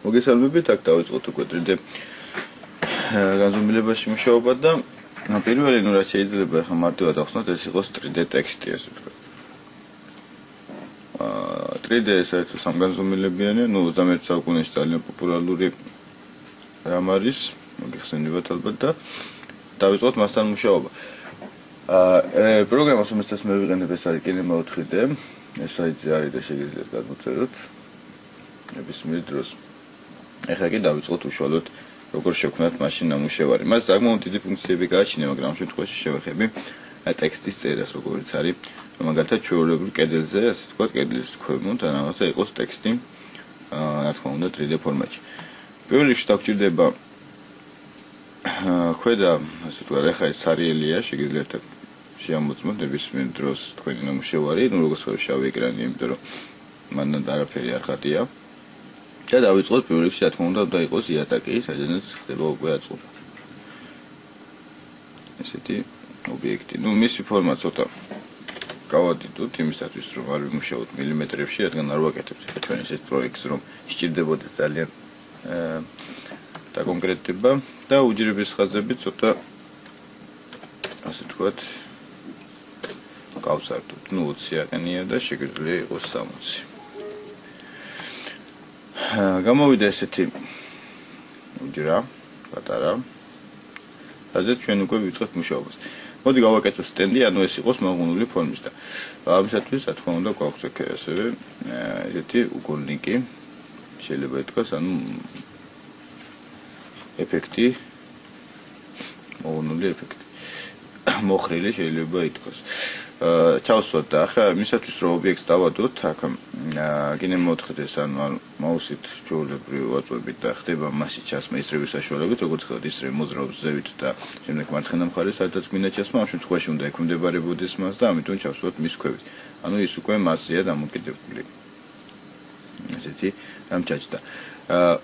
მოგესალმებით, აქ დავიწყოთ უკვე 3D განზომილებაში მუშაობა და პირველი რაც შეიძლება ახლა მარტივად ახსნათ, ეს იყოს 3D ტექსტი, ასე ვთქვათ. 3D საერთოდ სამგანზომილებიანი, 21 საუკუნეში ძალიან პოპულარული რამ არის, მოგეხსენებათ ალბათ და დავიწყოთ მასთან მუშაობა. პროგრამას რომელსაც მე ვიყენებ ეს არის Kinema 4D, ეს საიტი არის და შეგიძლიათ გადმოწეროთ. ნებისმიერ დროს. ეხლა კი დავიწყოთ უშუალოდ როგორ შევქმნათ მაშინ ნამუშევარი. მას საკმაოდ დიდი ფუნქციები გააჩნია, მაგრამ ამ შემთხვევაში შევეხები ტექსტის წერას, როგორც არის, მაგალითად ჩვეულებრივ კედელზე, ასე ვთქვათ, კედლის ქვემოთ რაღაცა იყოს ტექსტი, რა თქმა უნდა 3D ფორმატში. პირველ რიგში დაგჭირდება ქვედა, ასე ვთქვათ, ეხლა ეს სერიალია, შეგიძლიათ შეამოწმოთ ნებისმიერ დროს თქვენი ნამუშევარი, როგორც ვთქვათ, შავი ეკრანი, იმიტომ რომ მანდ არაფერი არ ხატია. და დავიწყოთ პირველ რიგში, რა თქმა უნდა, და იყოს იატაკი, სადაც ხდება უკვე აწყობა. ესეთი ობიექტი. მისი ფორმა ცოტა გავადიდოთ იმისათვის, რომ არ ვიმუშაოთ მილიმეტრებში, რადგან არ ვაკეთებთ ჩვენ ესეთ პროექტს, რომ სჭირდებოდეს ძალიან დაკონკრეტება და უჯრედის ხაზები ცოტა ასე ვთქვათ გავსართოთ. 20-იანია და შეგვიძლია იყოს 60. გამოვიდა ესეთი უჯრა, პატარა. ასეთ ჩვენ უკვე ვიწყებთ მუშაობას. მოდი გავაკეთოთ სტენდი, ანუ ეს იყოს მოღუნული ფორმის და ამისათვის, რა თქმა უნდა, გვაქვს ასევე ესეთი უგოლნიკი, შეიძლება ითქვას, ანუ ეფექტი, მოღუნული ეფექტი. მოხრილი შეიძლება ითქვას. ჩავსვათ და ახლა მისათვის რომ ობიექტს დავადოთ, აქ Kinema 4D-ს ანუ მაუსით ჩვეულებრივ ვაწვევით და ხდება მასი ჩასმა ისრების საშუალებით, როგორც ხდება ისრები მოძრაობს ზევით და შემდეგ მარცხენა მხარეს, სადაც მინდა ჩასმა, ამ შემთხვევაში უნდა ექვემდებარებოდეს მას და ამიტომ ჩავსვათ მის ქვევით. ანუ ის უკვე მასზეა დამოკიდებული. ესეთი რამ ჩაჭდა.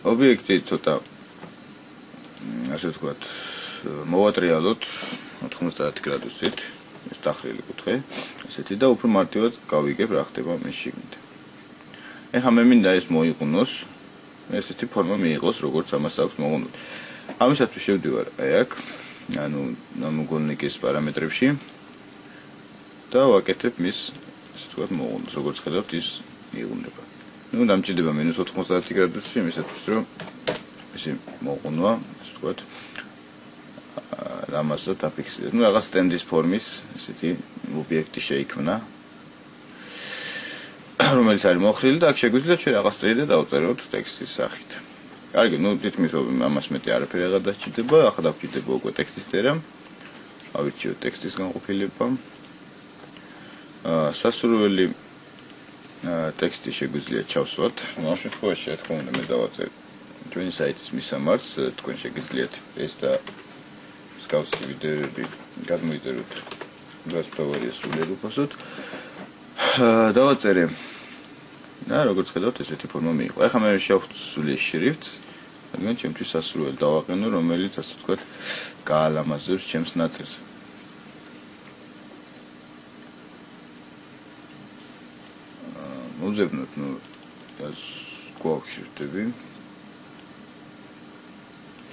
ობიექტი ცოტა ასე ვთქვათ, მოვატრიალოთ 90 გრადუსით. ეს დახრილი კუთხე, ესეთი და უფრო მარტივად გავიგებ რა ხდება მის შიგნით. ეხლა მე მინდა ეს მოიყუნოს, ესეთი ფორმა მიიღოს, როგორც ამას აქვს მოღუნული. ამისათვის შევდივარ აი აქ, ანუ ნამუგოლნიკის პარამეტრებში და ვაკეთებ მის, ასე ვთქვათ, მოღუნულს, როგორც ხედავთ, ის იღუნება. დამჭირდება -90 გრადუსი, იმისათვის რომ ესე მოღუნვა, ასე ვთქვათ, ამასო დაფიქსირეთ. რაღაც სტენდის ფორმის ესეთი ობიექტი შეიქმნა, რომელიც არის მოხრილი და აქ შეგვიძლია ჩვენ რაღაც 3D დავწეროთ ტექსტის სახით. კარგი, თითქმის ამას მეტი არაფერი აღარ დასჭირდება, ახლა დაგჭირდება უკვე ტექსტის წერა. ავირჩიოთ ტექსტის განყოფილება. სასურველი ტექსტი შეგვიძლია ჩავსვათ. ამ შემთხვევაში, რა თქმა უნდა, მე დავაწერ ჩვენი საიტის მისამართს, თქვენ შეგიძლიათ ეს და მსგავსი ვიდეოები გადმოიწეროთ გასწავლების სულიერ უფასოდ. დავაწერე და როგორც ხედავთ, ესეთი ფორმა მიიღო. ახლა მე შევხსული შრიფტს, რადგან ჩემთვის სასურველი დავაყენო, რომელიც ასე ვთქვათ, გაალამაზებს ჩემს ნაწილს. მოვძებნოთ, ეს გვაქვს შრიფტები.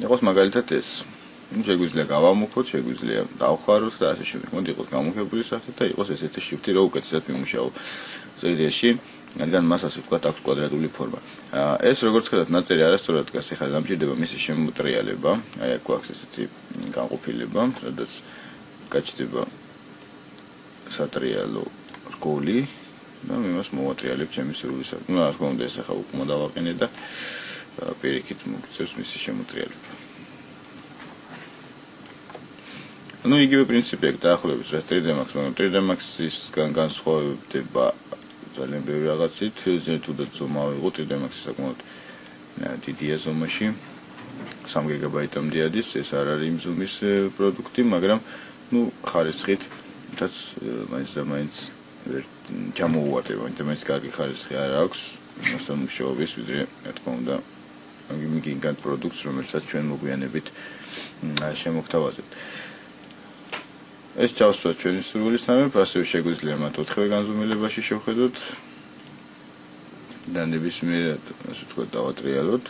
იყოს მაგალითად ეს. შეგვიძლია გავამუქოთ, შეგვიძლია დავხაროთ და ასე შემდეგ. მოდი იყოს გამუქებული სახით და იყოს ესეთი შრიფტი, რომ უკეთესად მიმუშაო 3D-ში, რადგან მას ასე ვთქვათ, აქვს კვადრატული ფორმა. ეს როგორც ხედავთ, ნაწერი არასწორად დგას, ეხლა დამჭირდება მისი შემოტრიალება. აი აქ გვაქვს ესეთი განყოფილება, სადაც გაჩნდება სატრიალო რგოლი და მე მას მოვატრიალებ ჩემი სურვილისაგან. რა თქმა უნდა, ეს ახლა უკმო დავაყენე და პირიქით მოგიწევს მისი შემოტრიალება. ну იგივე პრინციპი აქვს დაახლოებით რა 3D Max, მაგრამ 3D Max-ისგან განსხვავდება ძალიან ბევრი რაღაცით, თუნდაც ზომა ვიღო 3D Max-ის საკმაოდ დიდია ზომაში, 3 გიგაბაიტამდე ადის, ეს არ არის იმ ზომის პროდუქტი, მაგრამ ну ხარისხით თაც მაინც ვერ ჩამოუვარდება, იმიტომაც კარგი ხარისხი არ აქვს, მასთან მუშაობის ვიდრე რა თქმა უნდა გიგანტ პროდუქტს, რომელსაც ჩვენ მოგვიანებით შემოგთავაზებთ. ეს ჩავსვათ ჩვენი სურვილის თანახმად, ასევე შეგვიძლია მათ 4-ვე განზომილებაში შევხედოთ. და ნებისმიერ ასე ვთქვათ დავატრიალოთ.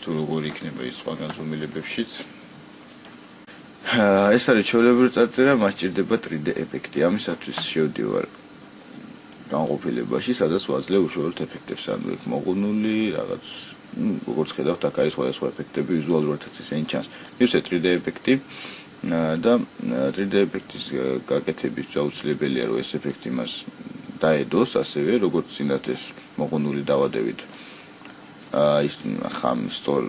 თუ როგორი იქნება ის სხვა განზომილებებშიც. ეს არის ჩვეულებრივი წარწერა, მას სჭირდება 3D ეფექტი. ამისათვის შევდივარ განყოფილებაში, სადაც ვაძლევ უშუალოდ ეფექტებს, ანუ იქ მოღუნული რაღაც, როგორც ხედავთ, აქ არის სხვადასხვა ეფექტები, ვიზუალურადაც ისინი ჩანს. მივცე 3D ეფექტი და 3D ეფექტის გაკეთების აუცილებელია, რომ ეს ეფექტი მას დაედოს, ასევე როგორც წინათ ეს მოღუნული დავადევით. ის ხამ სწორ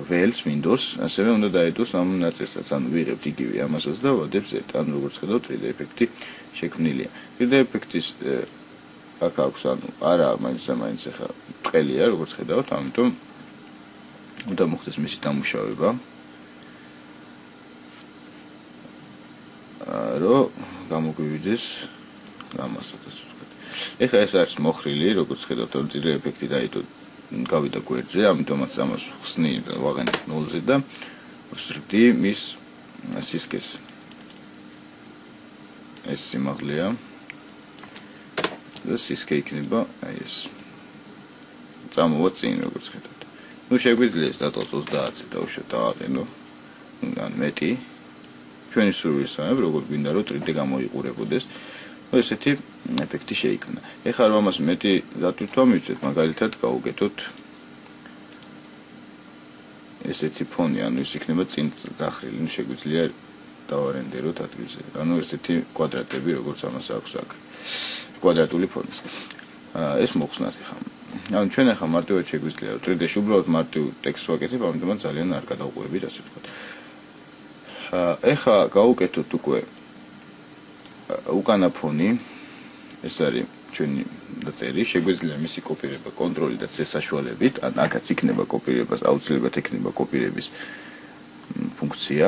ველს მინდორს, ასევე უნდა დაედოს ამ ნაწილსაც, ანუ ვიღებთ იგივე ამასაც და ვადებს ზეთ, ანუ როგორც ხედავთ 3D ეფექტი შექმნილია. 3D ეფექტის აქ აქვს, ანუ არა მაინც ახლა ტყელია, როგორც ხედავთ, ამიტომ უნდა მოხდეს მისი დამუშავება. რომ გამოგვივიდეს ამასაც ვთქვათ. ეხლა ეს არის მოხრილი, როგორც ხედავთ, 3D ეფექტი დაიდო გავიდა გვერდზე, ამიტომაც ამას ხსნი ვაღენებ 0-ზე და ვსრდი მის სისქეს. ეს სიმაღლეა. და სისქე იქნება აი ეს. წამოვა წინ, როგორც ხედავთ. ნუ შეგვიძლია ეს დატოვოთ 30-ზე დავუშვათ დავაყენო. ან მეტი. ჩვენი სურვილისაა, როგორ გვინდა რომ 3D გამოიყურებოდეს. ესეთი ეფექტი შეიქმნა. ეხლა რომ ამას მეტი დატვირთვა მივცეთ, მაგალითად გავუკეთოთ ესეთი ფონი, ანუ ის იქნება წინ დახრილი, ნუ შეგვიძლია დავარენდეროთ ადგილზე. ანუ ესეთი კვადრატები, როგორც ამას აქვს აქ. კვადრატული ფონის. ეს მოხსნათ ახლა. ანუ ჩვენ ახლა მარტივად შეგვიძლია 3D-ში უბრალოდ მარტივ ტექსტს ვაკეთებ, ამიტომაც ძალიან არ გადავყვებით, ასე ვთქვათ. ეხლა გავუკეთოთ უკვე უკანა ფონი. ეს არის ჩვენი დაწერი, შეგვიძლია მისი კოპირება კონტროლი და C საშუალებით, ან აქაც იქნება კოპირებას, აუცილებლად იქნება კოპირების ფუნქცია.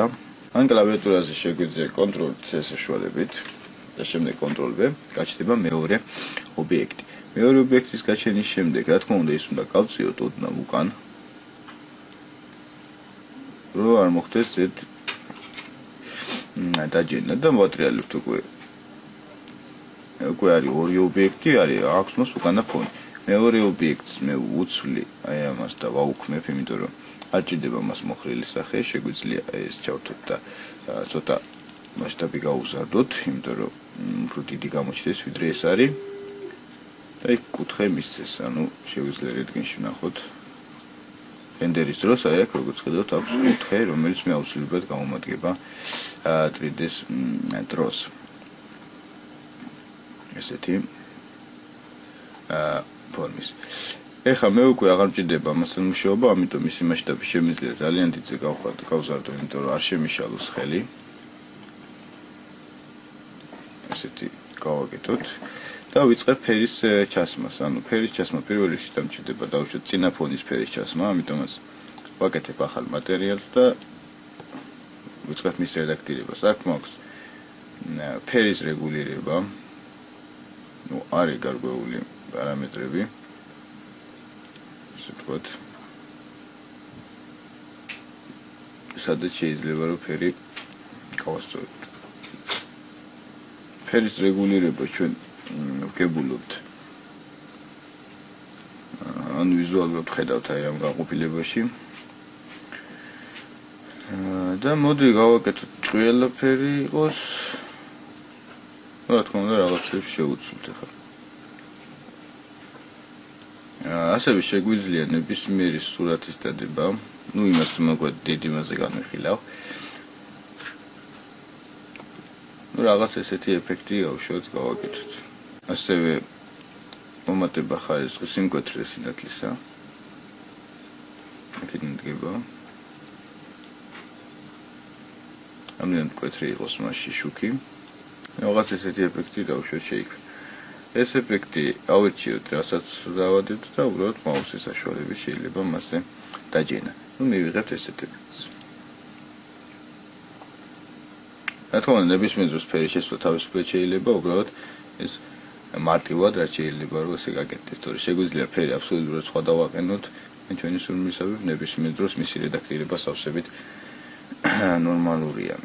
ან კლავიატურაზე შეგვიძლია კონტროლ C საშუალებით და შემდეგ კონტროლ V, გაჩნდება მეორე ობიექტი. მეორე ობიექტის გაჩენის შემდეგ, რა თქმა უნდა, ის უნდა გავწიოთ ოდნავ უკან, რომ არ მოხდეს Z დაჯენა და მოვატრიალებთ უკვე. უკვე არის ორი ობიექტი, აქვს მას უკანა ფონი. მეორე ობიექტს მე უცვლი აი ამას და ვაუქმებ, იმიტომ რომ არ ჭირდება მას მოხრილი სახე, შეგვიძლია ეს ჩავთოთ და ცოტა მასშტაბი გაუზარდოთ, იმიტომ რომ უფრო დიდი გამოჩნდეს, ვიდრე ეს არის. და იქ კუთხე მისცეს, ანუ შეგვიძლია რენტგენში ვნახოთ. რენდერის დროს აი აქ როგორც ხედავთ აქვს კუთხე, რომელიც მე აუცილებლად გამომადგება 3D-ს დროს. ესეთი ფორმის. ეხლა მე უკვე აღარ მჭირდება ამასთან მუშაობა, ამიტომ მისი მასშტაბი შემიძლია ძალიან დიდზე გავზარდო, იმიტომ რომ არ შემიშალოს ხელი. ესეთი გავაკეთოთ და ვიწყებ ფერის ჩასმას. ანუ ფერის ჩასმა პირველ რიგში დამჭირდება დავუშვათ წინა ფონის ფერის ჩასმა, ამიტომაც ვაკეთებ ახალ მატერიალს და ვიწყებ მის რედაქტირებას. აქ მაქვს ფერის რეგულირება. ნუ არის გარკვეული პარამეტრები. ასე ვთქვათ. სადაც შეიძლება რომ ფერი გავასწოროთ. ფერის რეგულირება ჩვენ ვგებულობთ. ანუ ვიზუალურად ხედავთ აი ამ განყოფილებაში. და მოდი გავაკეთოთ ჭრიალა ფერი იყოს. რა თქმა უნდა რაღაცებს შევუცვლით ახლა. ასევე შეგვიძლია ნებისმიერი სურათის დადება, ნუ იმას მოგვედ დიდი მასზე განვიხილავ. ნუ რაღაც ესეთი ეფექტი გავუშვათ, გავაკეთოთ. ასევე მომატება ხარისხის სიმკვეთრე სინათლისა. აქედან დგება. ამდენ მკვეთრი იყოს მასში შუქი. რაღაც ესეთი ეფექტი დავუშვათ შეიქმნა. ეს ეფექტი ავირჩიოთ, რასაც დავადებთ და უბრალოდ მაუსის საშუალებით შეიძლება მასზე დაჯენა. ნუ მივიღებთ ესეთ ეფექტს. რა თქმა უნდა, ნებისმიერ დროს ფერის შესვლა თავისუფლად შეიძლება, უბრალოდ ეს მარტივად რაც შეიძლება რომ ესე გაკეთდეს, თორე შეგვიძლია ფერი აბსოლუტურად სხვა დავაყენოთ, ჩვენი სურვილისათვის ნებისმიერ დროს მისი რედაქტირება სავსებით ნორმალურია.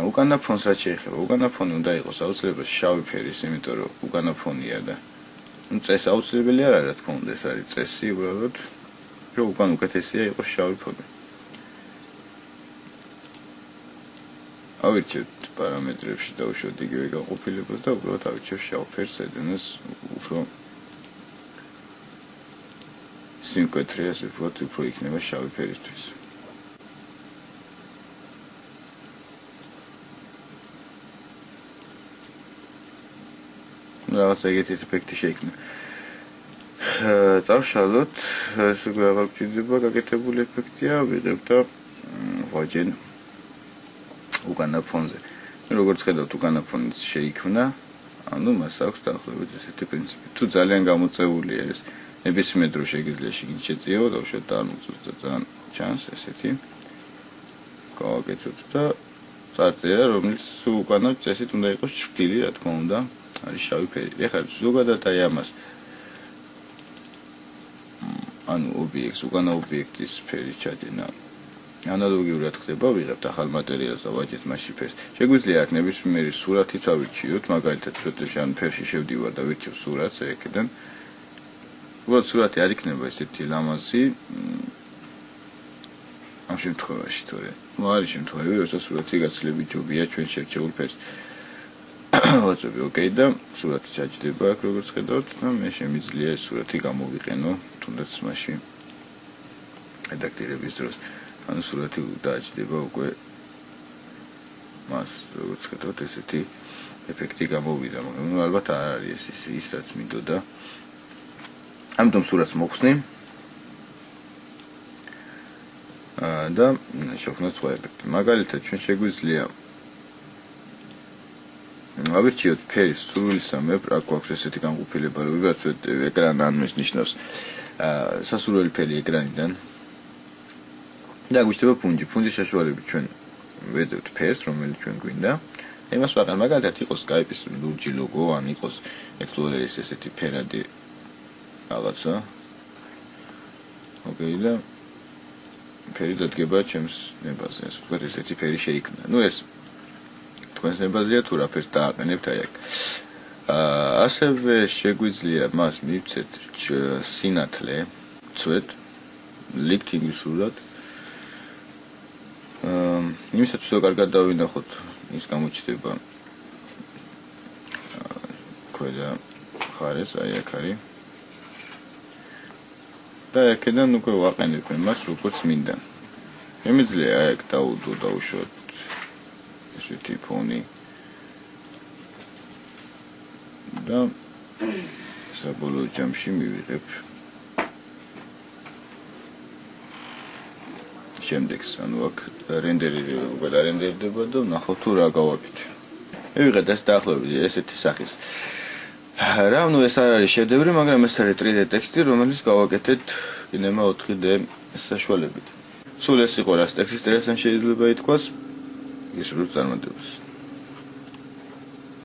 უკანა ფონს რაც შეეხება, უკანა ფონი უნდა იყოს აუცილებლად შავი ფერის, იმიტომ რომ უკანა ფონია და წესი აუცილებელი არ არის, რა თქმა უნდა, ეს არის წესი, უბრალოდ რომ უკან უკეთესია იყოს შავი ფონი. ავირჩევთ პარამეტრებში დავუშვათ იგივე განყოფილებას და უბრალოდ ავირჩევ შავ ფერს, სადაც უფრო სიმკვეთრე ასე ვთქვათ, უფრო იქნება შავი ფერისთვის. რაღაც ეგეთი ეფექტი შეიქმნა. წავშალოთ, ეს უკვე აღარ გვჭირდება გაკეთებული ეფექტია, ვიღებ და ვაჯენ უკანა ფონზე. როგორც ხედავთ, უკანა ფონიც შეიქმნა, ანუ მას აქვს დაახლოებით ესეთი პრინციპი. თუ ძალიან გამოწეულია ეს, ნებისმიერ დროს შეგიძლია შიგნით შეწიო, დავუშვათ და არ მოწევს და ძალიან ჩანს ესეთი. გავაკეთოთ და წარწერა, რომელიც უკანა წესით უნდა იყოს ჩრდილი, რა თქმა უნდა, არის შავი ფერი. ეხლა ზოგადად აი ამას ანუ ობიექტს, უკანა ობიექტის ფერი ჩაჯენა. ანალოგიურად ხდება, ვიღებთ ახალ მატერიალს და ვაჯეთ მასში ფერს. შეგვიძლია აქ ნებისმიერი სურათიც ავირჩიოთ, მაგალითად ცოტაში ან ფერში შევდივარ და ვირჩევ სურათს აქედან. უბრალოდ სურათი არ იქნება ესეთი ლამაზი ამ შემთხვევაში, თორე არის შემთხვევები, როცა სურათი გაცილებით ჯობია ჩვენ შევჩეულ ფერს. ვაწვევი ოკეი და სურათი ჩაჯდება აქ როგორც ხედავთ და მე შემიძლია ეს სურათი გამოვიყენო თუნდაც მასში რედაქტირების დროს. ანუ სურათი დააჯდება უკვე მას როგორც ხედავთ ესეთი ეფექტი გამოვიდა, მაგრამ ალბათ არ არის ის რაც მინდოდა. ამიტომ სურათს მოხსნი და შევქმნათ სხვა ეფექტი. მაგალითად ჩვენ შეგვიძლია ავირჩიოთ ფერის სურვილისამებრ, აქ გვაქვს ესეთი განყოფილება, რომ ვიღაცეთ ეკრანი ანმეს ნიშნავს სასურველი ფერი ეკრანიდან. და გვჭირდება ფუნჯი. ფუნჯის საშუალებით ჩვენ ვეძებთ ფერს, რომელიც ჩვენ გვინდა. იმას ვაყენებთ, მაგალითად იყოს Skype-ის ლურჯი ლოგო, ან იყოს Explorer-ის ესეთი ფერადი რაღაცა. ოკეი და ფერი დადგება ჩემს ნებაზე, ასე ვთქვათ, ესეთი ფერი შეიქმნა. ნუ ეს თქვენს ნებაზეა თუ რა ფერს დააყენებთ აი აქ. ასევე შეგვიძლია მას მივცეთ სინათლე, წვეთ, ლიფტინგის სურათ. იმისათვის რომ კარგად დავინახოთ, ის გამოჩნდება ქვედა მხარეს, აი აქ არის. და აქედან უკვე ვაყენებ მას როგორც მინდა. შემიძლია აი აქ დავუშვათ ესეთი ფონი და საბოლოო ჯამში მივიღებ შემდეგს, ანუ აქ რენდერი უკვე დარენდერდება და ნახავთ თუ რა გავაკეთე. მივიღეთ ეს დაახლოებით ესეთი სახის. რა, ნუ ეს არ არის შედევრი, მაგრამ ეს არის 3D ტექსტი, რომელიც გავაკეთეთ Cinema 4D საშუალებით. სულ ეს იყო რას ტექსტის ტერასთან შეიძლება ითქვას, ის რო წარმატებას.